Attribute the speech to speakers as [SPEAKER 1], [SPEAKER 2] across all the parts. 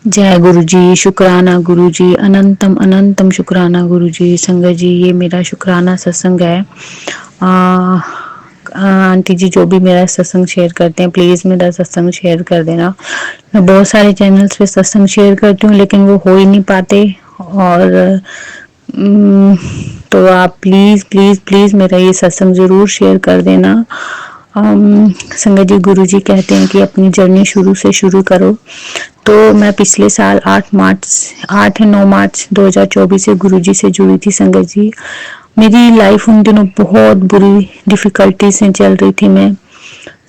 [SPEAKER 1] जय गुरु जी। शुक्राना गुरु जी, अनंतम अनंतम शुक्राना गुरु जी। संगत जी, ये मेरा शुक्राना सत्संग है। आंटी जी जो भी मेरा सत्संग शेयर करते हैं, प्लीज मेरा सत्संग शेयर कर देना। मैं बहुत सारे चैनल्स पे सत्संग शेयर करती हूँ, लेकिन वो हो ही नहीं पाते। और तो आप प्लीज प्लीज प्लीज मेरा ये सत्संग जरूर शेयर कर देना। संगत जी, गुरु जी कहते हैं कि अपनी जर्नी शुरू से शुरू करो। तो मैं पिछले साल 8 या 9 मार्च 2024 से गुरुजी से जुड़ी थी। संगत जी, मेरी लाइफ उन दिनों बहुत बुरी डिफिकल्टी से चल रही थी। मैं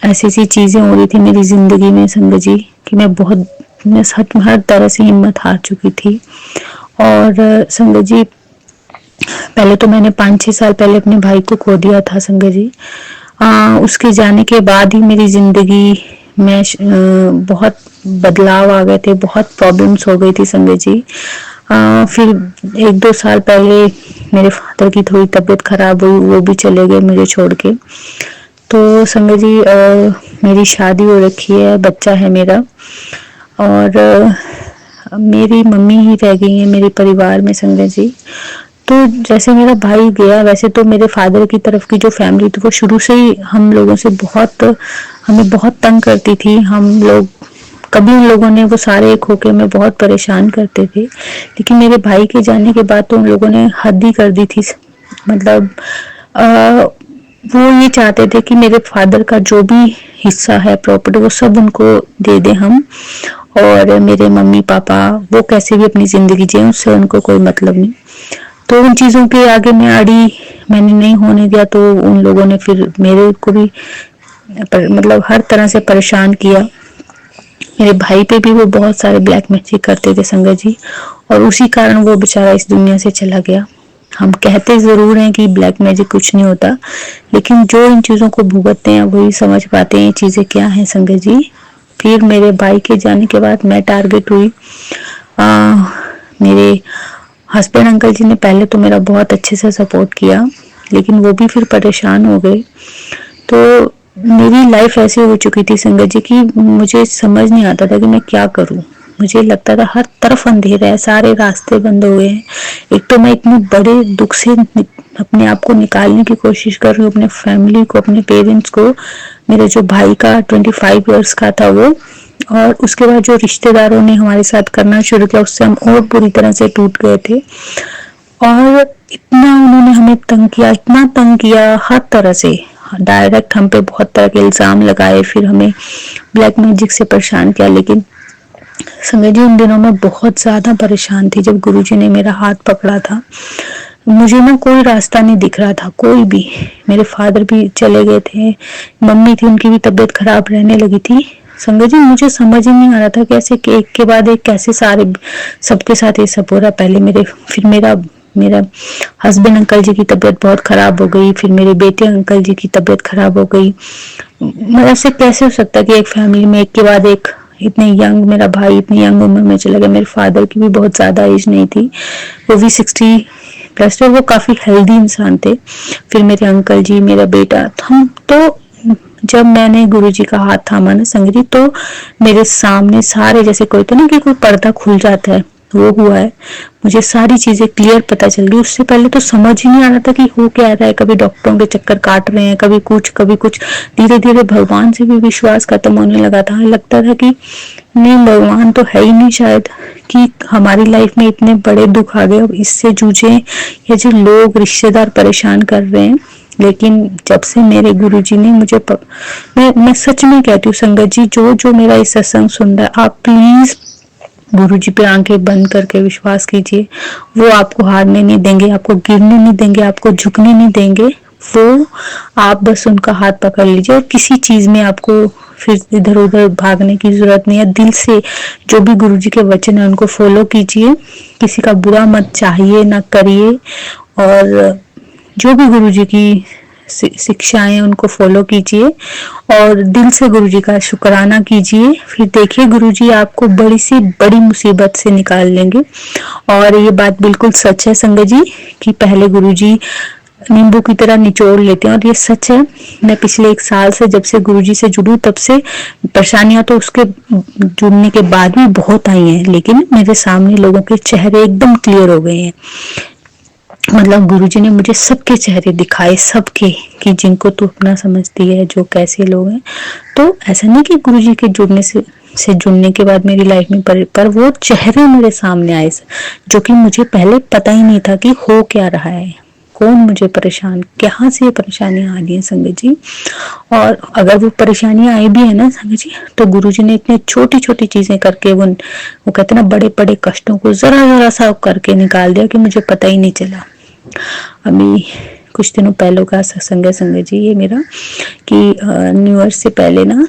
[SPEAKER 1] ऐसी ऐसी चीजें हो रही थी मेरी जिंदगी में संगत जी कि मैं सच में हर तरह से हिम्मत हार चुकी थी। और संगत जी, पहले तो मैंने 5-6 साल पहले अपने भाई को खो दिया था संगत जी। उसके जाने के बाद ही मेरी जिंदगी में बहुत बदलाव आ गए थे, बहुत प्रॉब्लम्स हो गई थी संगत जी। फिर 1-2 साल पहले मेरे फादर की थोड़ी तबीयत खराब हुई, वो भी चले गए मुझे छोड़ के। तो संगत जी, मेरी शादी हो रखी है, बच्चा है मेरा, और मेरी मम्मी ही रह गई है मेरे परिवार में संगत जी। तो जैसे मेरा भाई गया, वैसे तो मेरे फादर की तरफ की जो फैमिली थी वो शुरू से ही हम लोगों से हमें बहुत तंग करती थी। हम लोग कभी उन लोगों ने वो सारे एक होके हमें बहुत परेशान करते थे, लेकिन मेरे भाई के जाने के बाद तो उन लोगों ने हद ही कर दी थी। मतलब वो ये चाहते थे कि मेरे फादर का जो भी हिस्सा है प्रॉपर्टी वो सब उनको दे दें हम, और मेरे मम्मी पापा वो कैसे भी अपनी जिंदगी जिए, उससे उनको कोई मतलब नहीं। तो उन चीज़ों के आगे मैंने नहीं होने दिया। तो उन लोगों ने फिर मेरे को भी मतलब हर तरह से परेशान किया। मेरे भाई पे भी वो बहुत सारे ब्लैक मैजिक करते थे संगत जी, और उसी कारण वो बेचारा इस दुनिया से चला गया। हम कहते जरूर हैं कि ब्लैक मैजिक कुछ नहीं होता, लेकिन जो इन चीज़ों को भुगतते हैं वही समझ पाते हैं ये चीज़ें क्या हैं संगत जी। फिर मेरे भाई के जाने के बाद मैं टारगेट हुई। मेरे हस्बैंड अंकल जी ने पहले तो मेरा बहुत अच्छे से सपोर्ट किया, लेकिन वो भी फिर परेशान हो गए। तो मेरी लाइफ ऐसी हो चुकी थी संगत जी कि मुझे समझ नहीं आता था कि मैं क्या करूं। मुझे लगता था हर तरफ अंधेरा है, सारे रास्ते बंद हो गए हैं। एक तो मैं इतने बड़े दुख से अपने आप को निकालने की कोशिश कर रही हूँ, अपने फैमिली को, अपने पेरेंट्स को। मेरे जो भाई का 25 ईयर्स का था वो, और उसके बाद जो रिश्तेदारों ने हमारे साथ करना शुरू किया, उससे हम और बुरी तरह से टूट गए थे। और इतना उन्होंने हमें तंग किया, इतना तंग किया हर तरह से, डायरेक्ट हम पे बहुत तरह के इल्जाम लगाए, फिर हमें ब्लैक मैजिक से परेशान किया। लेकिन संगत जी, उन दिनों में बहुत ज्यादा परेशान थी। जब गुरुजी ने मेरा हाथ पकड़ा था, मुझे ना कोई रास्ता नहीं दिख रहा था, कोई भी। मेरे फादर भी चले गए थे, मम्मी थी, उनकी भी तबीयत खराब रहने लगी थी। संगत जी, मुझे समझ ही नहीं आ रहा था कैसे कि एक के बाद एक कैसे सबके साथ ये सब हो रहा। पहले फिर मेरा हस्बैंड अंकल जी की तबीयत बहुत खराब हो गई, फिर मेरे बेटे अंकल जी की तबीयत खराब हो गई। ऐसे कैसे हो सकता है कि एक फैमिली में एक के बाद एक इतने यंग, मेरा भाई इतनी यंग उम्र में चला गया। मेरे फादर की भी बहुत ज्यादा एज नहीं थी, वो भी 60+ थे, वो काफी हेल्दी इंसान थे। फिर मेरे अंकल जी, मेरा बेटा, हम तो जब मैंने गुरुजी का हाथ थामा ना संगत जी, तो मेरे सामने सारे, जैसे कोई तो ना कि कोई पर्दा खुल जाता है, वो हुआ है। मुझे सारी चीजें क्लियर पता चल गई। उससे पहले तो समझ ही नहीं आ रहा था कि हो क्या रहा है। कभी डॉक्टरों के चक्कर काट रहे हैं, कभी कुछ कभी कुछ। धीरे धीरे भगवान से भी विश्वास खत्म होने लगा था। लगता था कि नहीं, भगवान तो है ही नहीं शायद, कि हमारी लाइफ में इतने बड़े दुख आ गए, अब इससे जूझे, ये जो लोग रिश्तेदार परेशान कर रहे हैं। लेकिन जब से मेरे गुरुजी ने मैं सच में कहती हूँ संगत जी, जो जो मेरा इस सत्संग सुन रहा है, आप प्लीज गुरुजी पे आंखें बंद करके विश्वास कीजिए। वो आपको हारने नहीं देंगे, आपको गिरने नहीं देंगे, आपको झुकने नहीं देंगे। वो, आप बस उनका हाथ पकड़ लीजिए, और किसी चीज में आपको फिर इधर उधर भागने की जरूरत नहीं है। दिल से जो भी गुरुजी के वचन है उनको फॉलो कीजिए, किसी का बुरा मत चाहिए ना करिए, और जो भी गुरुजी की शिक्षाएं उनको फॉलो कीजिए, और दिल से गुरुजी का शुक्राना कीजिए। फिर देखिए गुरुजी आपको बड़ी सी बड़ी मुसीबत से निकाल लेंगे। और ये बात बिल्कुल सच है संगत जी, कि पहले गुरुजी नींबू की तरह निचोड़ लेते हैं। और ये सच है, मैं पिछले 1 साल से जब से गुरुजी से जुड़ी तब से परेशानियां तो उसके जुड़ने के बाद भी बहुत आई हैं, लेकिन मेरे सामने लोगों के चेहरे एकदम क्लियर हो गए हैं। मतलब गुरुजी ने मुझे सबके चेहरे दिखाए, सबके, कि जिनको तू अपना समझती है, जो कैसे लोग हैं। तो ऐसा नहीं कि गुरुजी के जुड़ने से जुड़ने के बाद मेरी लाइफ में पर वो चेहरे मेरे सामने आए, जो कि मुझे पहले पता ही नहीं था कि हो क्या रहा है, कौन मुझे परेशान, कहाँ से ये परेशानियां आ रही हैं संगत जी। और अगर वो परेशानियां आई भी है ना संगत जी, तो गुरुजी ने इतनी छोटी छोटी चीजें करके वो कहते ना बड़े बड़े कष्टों को जरा जरा सा करके निकाल दिया कि मुझे पता ही नहीं चला। अभी कुछ दिनों पहले का सत्संग है संगत जी ये मेरा, कि न्यू ईयर से पहले ना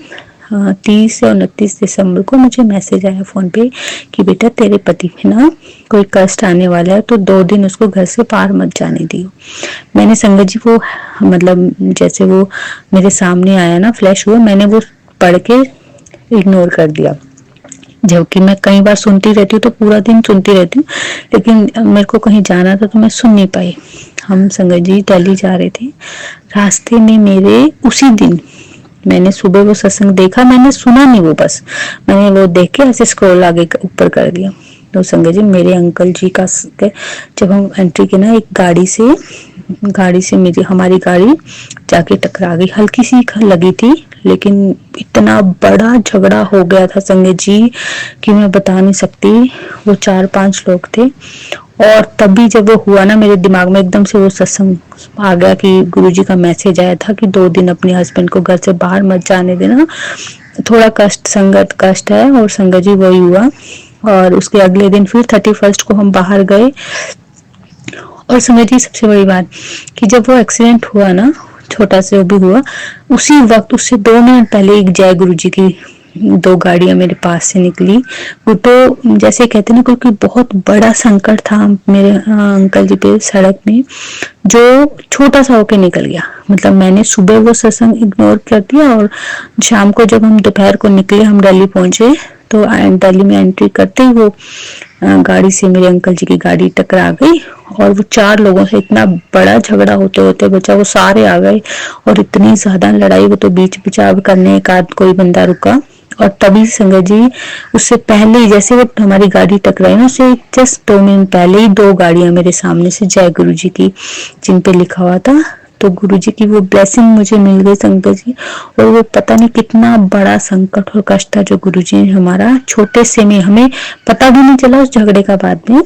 [SPEAKER 1] 30 या 29 दिसंबर को मुझे मैसेज आया फोन पे कि बेटा तेरे पति पे ना कोई कष्ट आने वाला है, तो 2 दिन उसको घर से बाहर मत जाने दियो। मैंने संगत जी वो मतलब जैसे वो मेरे सामने आया ना, फ्लैश हुआ, मैंने वो पढ़ के इग्नोर कर दिया। जबकि मैं कई बार सुनती रहती हूँ, तो पूरा दिन सुनती रहती हूँ, लेकिन मेरे को कहीं जाना था तो मैं सुन नहीं पाई। हम संगत जी दिल्ली जा रहे थे, रास्ते में मेरे उसी दिन मैंने सुबह वो सत्संग देखा, मैंने सुना नहीं, वो बस मैंने वो देख के ऐसे स्क्रॉल आगे ऊपर कर दिया। तो संगत जी मेरे अंकल जी का जब हम एंट्री की ना, एक गाड़ी से मेरी हमारी गाड़ी जाके टकरा गई, हल्की सी लगी थी, लेकिन इतना बड़ा झगड़ा हो गया था संगत जी कि मैं बता नहीं सकती। वो 4-5 लोग थे, और तभी जब वो हुआ ना, मेरे दिमाग में एकदम से वो सत्संग आ गया कि गुरुजी का मैसेज आया था कि 2 दिन अपने हस्बैंड को घर से बाहर मत जाने देना, थोड़ा संगत कष्ट है। और संगत जी वही हुआ, और उसके अगले दिन फिर 31 को हम बाहर गए। और संगत जी सबसे बड़ी बात कि जब वो एक्सीडेंट हुआ ना, छोटा से वो भी हुआ, उसी वक्त उससे 2 मिनट पहले एक जय गुरुजी की 2 गाड़ियां मेरे पास से निकली। वो तो जैसे कहते ना, क्योंकि बहुत बड़ा संकट था मेरे अंकल जी पे सड़क में, जो छोटा सा होके निकल गया। मतलब मैंने सुबह वो सत्संग इग्नोर कर दिया, और शाम को जब हम दोपहर को निकले, हम दिल्ली पहुंचे, तो दिल्ली में एंट्री करते ही वो गाड़ी से मेरे अंकल जी की गाड़ी टकरा गई। और वो 4 लोगों से इतना बड़ा झगड़ा होते होते बचा, वो सारे आ गए, और इतनी ज्यादा लड़ाई, वो तो बीच बचाव करने एक आध कोई बंदा रुका। और तभी संगत जी उससे पहले जैसे वो हमारी गाड़ी टकराई ना, उससे जस्ट 2 मिनट पहले ही 2 गाड़ियां मेरे सामने से जय गुरु जी की, जिन पे लिखा हुआ था। तो गुरु जी की वो ब्लेसिंग मुझे मिल गई संगत जी। और वो पता नहीं कितना बड़ा संकट और कष्ट था जो गुरु जी ने हमारा छोटे से में, हमें पता भी नहीं चला उस झगड़े का बाद में,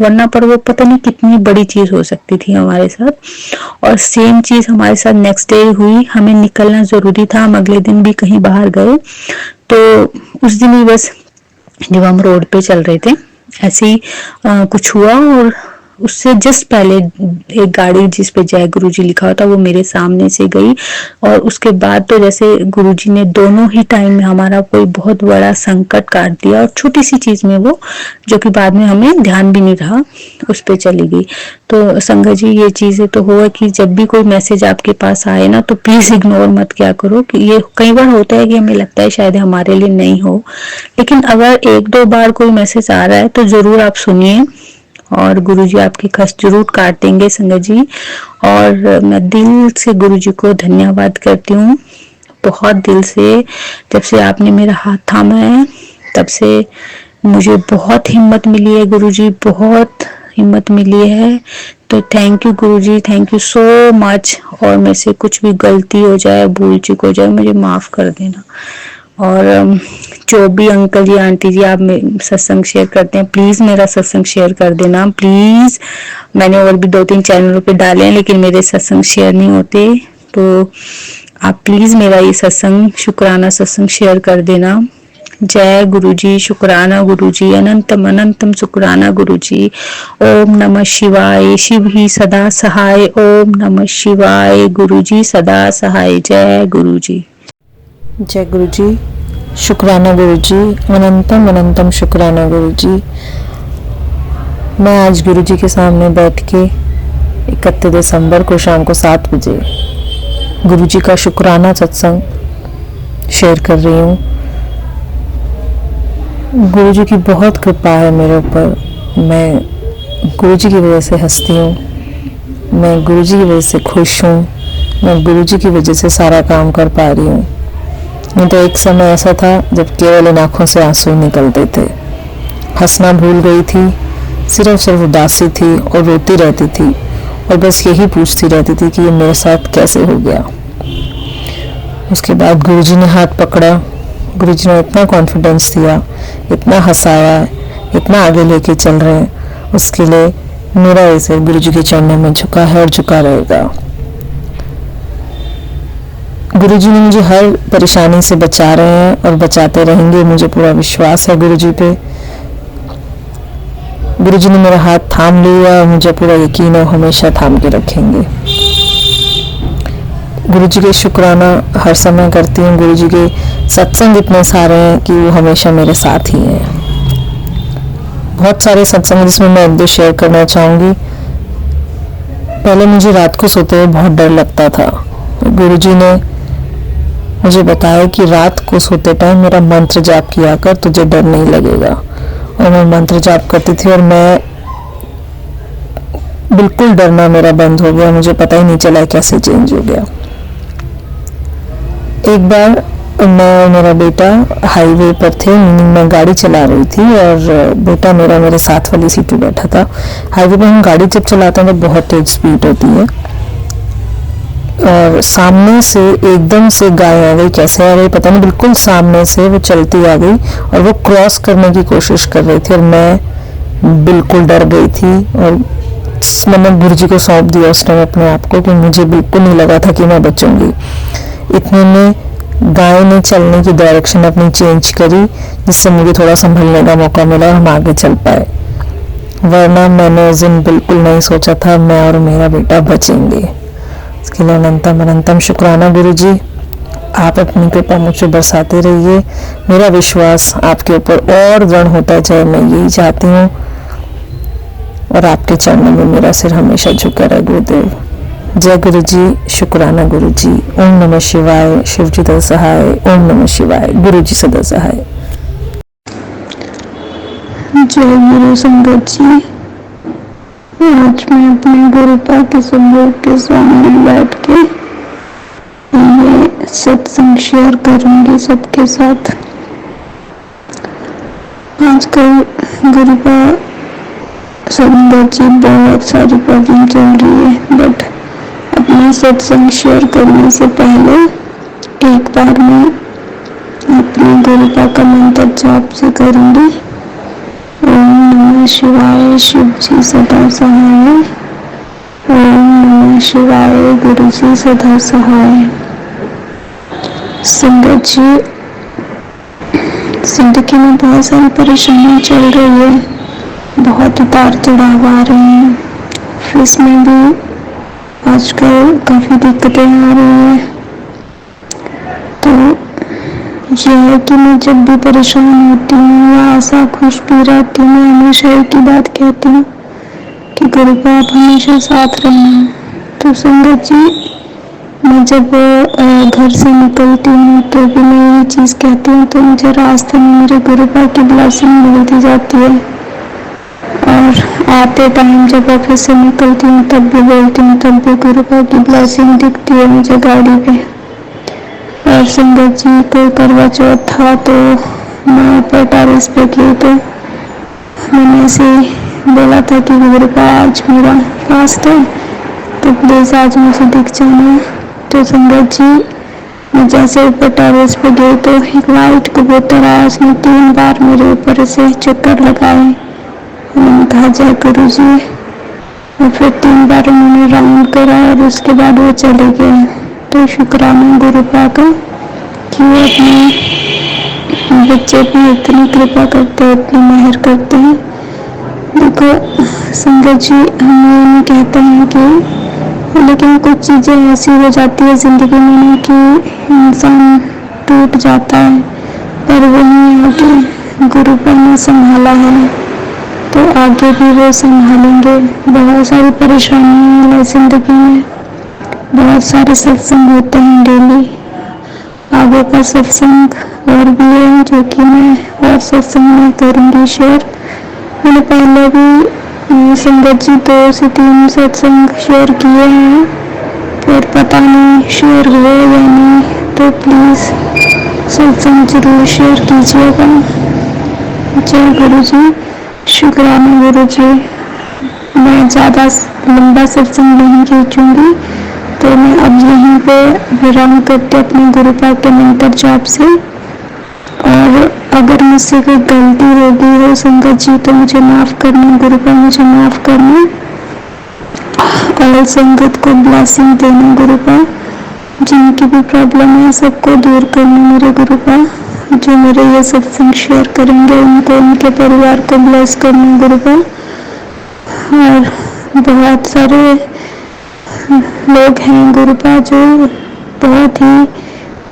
[SPEAKER 1] वरना पर वो पता नहीं कितनी बड़ी चीज हो सकती थी हमारे साथ। और सेम चीज हमारे साथ नेक्स्ट डे हुई, हमें निकलना जरूरी था, हम अगले दिन भी कहीं बाहर गए, तो उस दिन ही बस जब हम रोड पे चल रहे थे, ऐसे ही कुछ हुआ, और उससे जस्ट पहले एक गाड़ी जिस पे जय गुरुजी लिखा हुआ था, वो मेरे सामने से गई। और उसके बाद तो जैसे गुरुजी ने दोनों ही टाइम में हमारा कोई बहुत बड़ा संकट काट दिया, और छोटी सी चीज में वो, जो कि बाद में हमें ध्यान भी नहीं रहा, उस पे चली गई। तो संगत जी ये चीजें तो हुआ कि जब भी कोई मैसेज आपके पास आए ना, तो प्लीज इग्नोर मत क्या करो, कि ये कई बार होता है कि हमें लगता है शायद हमारे लिए नहीं हो, लेकिन अगर 1-2 बार कोई मैसेज आ रहा है तो जरूर आप सुनिए, और गुरुजी आपकी कष्ट जरूर काट देंगे संगत जी। और मैं दिल से गुरुजी को धन्यवाद करती हूँ, बहुत दिल से। जब से आपने मेरा हाथ थामा है, तब से मुझे बहुत हिम्मत मिली है गुरुजी, बहुत हिम्मत मिली है। तो thank you Guruji, thank you so much. और मेरे से कुछ भी गलती हो जाए, भूल चूक हो जाए, मुझे माफ कर देना। और जो भी अंकल जी आंटी जी आप सत्संग शेयर करते हैं, प्लीज मेरा सत्संग शेयर कर देना प्लीज। मैंने और भी 2-3 चैनलों पे डाले हैं, लेकिन मेरे सत्संग शेयर नहीं होते, तो आप प्लीज मेरा ये सत्संग, शुक्राना सत्संग शेयर कर देना। जय गुरुजी, शुक्राना गुरुजी, अनंतम अनंतम शुक्राना गुरुजी। ओम नमः शिवाय, शिव ही सदा सहाय। ओम नमः शिवाय, गुरुजी सदा सहाय। जय गुरुजी।
[SPEAKER 2] जय गुरुजी, शुक्राना गुरुजी, अनंतम अनंतम शुक्राना गुरुजी। मैं आज गुरुजी के सामने बैठ के 31 दिसंबर को शाम को 7 बजे गुरुजी का शुक्राना सत्संग शेयर कर रही हूँ। गुरुजी की बहुत कृपा है मेरे ऊपर, मैं गुरुजी की वजह से हंसती हूँ, मैं गुरुजी की वजह से खुश हूँ, मैं गुरुजी की वजह से सारा काम कर पा रही हूँ। नहीं तो एक समय ऐसा था जब केवल इन आँखों से आंसू निकलते थे। हंसना भूल गई थी, सिर्फ उदासी थी और रोती रहती थी और बस यही पूछती रहती थी कि ये मेरे साथ कैसे हो गया। उसके बाद गुरुजी ने हाथ पकड़ा, गुरुजी ने इतना कॉन्फिडेंस दिया, इतना हंसाया, इतना आगे लेके चल रहे हैं, उसके लिए मेरा ऐसे गुरुजी के चरणों में झुका है और झुका रहेगा। गुरुजी ने मुझे हर परेशानी से बचा रहे हैं और बचाते रहेंगे, मुझे पूरा विश्वास है गुरुजी पे। गुरुजी ने मेरा हाथ थाम लिया और मुझे पूरा यकीन है हमेशा थाम के रखेंगे। गुरुजी के शुक्राना हर समय करती हूँ। गुरुजी के सत्संग इतने सारे हैं कि वो हमेशा मेरे साथ ही हैं। बहुत सारे सत्संग जिसमें मैं एक दो शेयर करना चाहूँगी। पहले मुझे रात को सोते हुए बहुत डर लगता था। गुरुजी ने मुझे बताया कि रात को सोते टाइम मेरा मंत्र जाप किया कर, तुझे डर नहीं लगेगा। और मैं मंत्र जाप करती थी और मैं बिल्कुल डरना मेरा बंद हो गया। मुझे पता ही नहीं चला कैसे चेंज हो गया। एक बार मैं और मेरा बेटा हाईवे पर थे, मैं गाड़ी चला रही थी और बेटा मेरा मेरे साथ वाली सीट पे बैठा था। हाईवे पर हम गाड़ी जब चलाते हैं तो बहुत तेज स्पीड होती है और सामने से एकदम से गाय आ गई। कैसे आ गई पता नहीं, बिल्कुल सामने से वो चलती आ गई और वो क्रॉस करने की कोशिश कर रही थी और मैं बिल्कुल डर गई थी और मैंने गुरुजी को सौंप दिया उस टाइम अपने आप को कि मुझे बिल्कुल नहीं लगा था कि मैं बचूंगी। इतने में गाय ने चलने की डायरेक्शन अपनी चेंज करी, जिससे मुझे थोड़ा संभलने का मौका मिला और हम आगे चल पाए। वरना मैंने उस दिन बिल्कुल नहीं सोचा था मैं और मेरा बेटा बचेंगे। इसके लिए अनंतम अनंतम शुक्राना गुरुजी। आप अपनी कृपा मुझ पर बरसाते रहिए। मेरा विश्वास आपके ऊपर और दृढ़ होता जाए, मैं यही चाहती हूँ। और आपके चरणों में मेरा सिर हमेशा झुका रहे गुरुदेव। जय गुरु जी, शुक्राना गुरु जी। ओम नमः शिवाय। शिव जी सदा सहाय। ओम नमः शिवाय। गुरु जी सदा सहाय।
[SPEAKER 1] जय गुरु संगत जी। आज मैं अपने गुरुपा के स्वरूप के सामने बैठ के ये सत्संग शेयर करूंगी सबके साथ। आजकल गुरुपा संगत जी बहुत सारी प्रॉब्लम चल रही है, बट अपना सत्संग शेयर करने से पहले एक बार मैं अपने गुरुपा का मंत्र जाप से करूंगी। ओम नमः शिवाय। शिव जी सदा सहाय। ओम नमः शिवाय। गुरु जी सदा सहाय। संगत जी, जिंदगी में बहुत सारी परेशानियां चल रही है, बहुत उतार चढ़ाव आ रहे हैं, फिर इसमें भी आजकल काफ़ी दिक्कतें आ रही हैं। तो यह है कि मैं जब भी परेशान होती हूँ या ऐसा खुश भी रहती हूँ, मैं हमेशा एक ही बात कहती हूँ कि गुरुपा आप हमेशा साथ रहना। तो संगत जी, मैं जब घर से निकलती हूँ तो भी मैं ये चीज़ कहती हूँ, तो मुझे रास्ते में मेरे गुरुपा की ब्लेसिंग मिलती जाती है। और आते टाइम जब ऑफिस से निकलती हूँ तब भी बोलती हूँ, तब भी गुरुपा की ब्लेसिंग दिखती है मुझे गाड़ी पे। और संगत जी, कोई करवा चौथ था तो मैं ऊपर टेरेस पे गई तो मैंने ऐसे बोला था कि गुरुपा आज मेरा फास्ट है तो प्लीज़ आज मुझे दिख जाना। तो संगत जी, मैं जैसे ऊपर टेरेस पे गई तो एक वाइट कबूतर आया, उसने 3 बार मेरे ऊपर से चक्कर लगाए। मैंने कहा जय गुरु जी, और फिर 3 बार उन्होंने राउंड करा और उसके बाद वो चले गए। तो शुक्राना गुरुपा का कि वो अपने बच्चे पे इतनी कृपा करते हैं, इतनी मेहर करते हैं। देखो संगत जी, हम ये नहीं कहते हैं कि, लेकिन कुछ चीज़ें ऐसी हो जाती है ज़िंदगी में कि इंसान टूट जाता है, पर वही आगे गुरुपा ने संभाला है तो आगे भी वो संभालेंगे। बहुत सारी परेशानियाँ हैं ज़िंदगी में, बहुत सारे सत्संग होते हैं डेली। आगे का सत्संग और भी है जो कि मैं और सत्संग में करूँगी शेयर। मैंने पहले भी
[SPEAKER 3] संगत जी 2 से 3 सत्संग शेयर किए हैं, फिर पता नहीं शेयर हुए या नहीं, तो प्लीज़ सत्संग जरूर शेयर कीजिएगा। जय गुरु जी। शुक्राना गुरु जी। मैं ज़्यादा लंबा सत्संग नहीं खींचूंगी, तो मैं अब यहीं पे विराम करते अपने गुरु पाठ के मंत्र जाप से। और अगर मुझसे कोई गलती हो गई हो संगत जी तो मुझे माफ़ करना, गुरु पर मुझे माफ़ करना, और संगत को ब्लेसिंग देना गुरु पर। जिनकी भी प्रॉब्लम है सबको दूर करना मेरे गुरु पर। जो मेरे ये सत्संग शेयर करेंगे उनको, उनके परिवार को ब्लेस करना गुरु पर। और बहुत सारे लोग हैं गुरु पर जो बहुत ही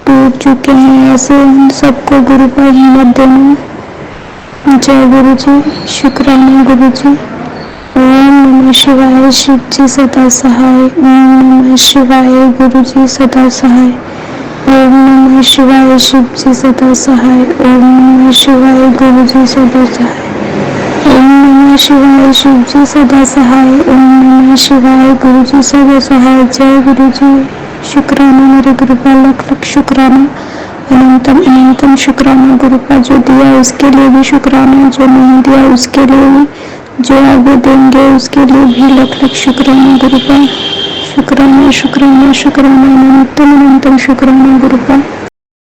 [SPEAKER 3] टूट चुके हैं, ऐसे उन सबको गुरु पर हिम्मत देना। जय गुरु जी। शुक्राना गुरु जी। ओम नमः शिवाय। शिव जी सदा सहाय। ओम नमः शिवाय। गुरु जी सदा सहाय। ओम नमः शिवाय। शिव जी सदा सहाय। ओम नमः शिवाय। गुरु जी सदा सहाय। ओम नमः शिवाय। शिव जी सदा सहाय। ओम नमः शिवाय। गुरु जी सदा सहाय। जय गुरु जी। शुक्राना मेरे गुरु का लख लख शुक्राना, अनंतम अनंतम शुक्राना गुरु का। जो दिया उसके लिए भी शुक्राना, जो नहीं दिया उसके लिए भी, जो आगे देंगे उसके लिए भी लख लख शुक्राना गुरु का। शुक्राना शुक्राना शुक्राना, अनंतम अनंतम शुक्राना गुरु का।